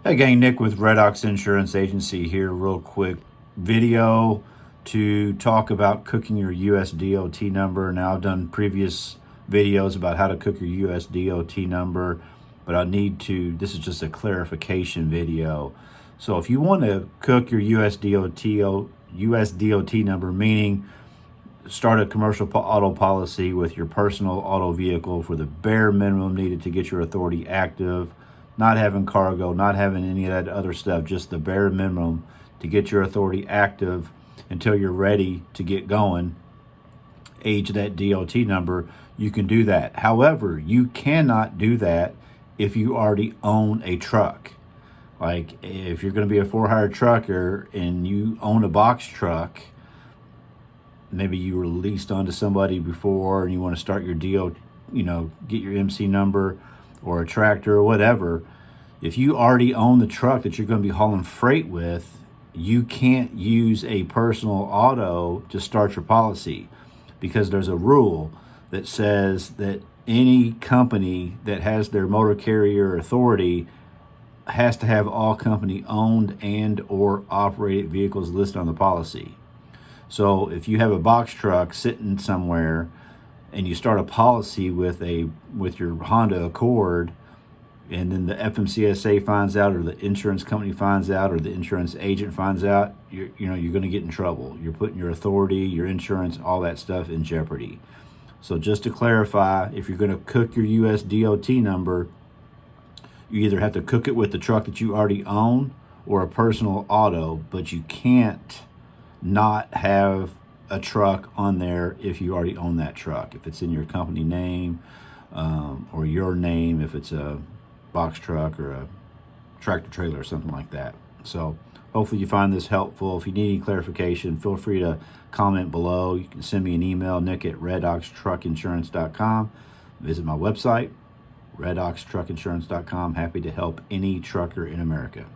Hey gang, Nick with Red Ox Insurance Agency here. Real quick video to talk about cooking your USDOT number. Now, I've done previous videos about how to cook your USDOT number, but this is just a clarification video. So if you want to cook your USDOT number, meaning start a commercial auto policy with your personal auto vehicle for the bare minimum needed to get your authority active, not having cargo, not having any of that other stuff, just the bare minimum to get your authority active until you're ready to get going, age that DOT number, you can do that. However, you cannot do that if you already own a truck. Like if you're going to be a for-hire trucker and you own a box truck, maybe you were leased onto somebody before and you want to start your get your MC number or a tractor or whatever. If you already own the truck that you're going to be hauling freight with, you can't use a personal auto to start your policy, because there's a rule that says that any company that has their motor carrier authority has to have all company owned and or operated vehicles listed on the policy. So if you have a box truck sitting somewhere and you start a policy with your Honda Accord, and then the FMCSA finds out, or the insurance company finds out, or the insurance agent finds out, you're going to get in trouble. You're putting your authority, your insurance, all that stuff in jeopardy. So just to clarify, if you're going to cook your USDOT number, you either have to cook it with the truck that you already own or a personal auto, but you can't not have a truck on there if you already own that truck. If it's in your company name or your name, if it's a box truck or a tractor trailer or something like that. So hopefully you find this helpful. If you need any clarification, feel free to comment below. You can send me an email, nick@redoxtruckinsurance.com. Visit my website, redoxtruckinsurance.com. Happy to help any trucker in America.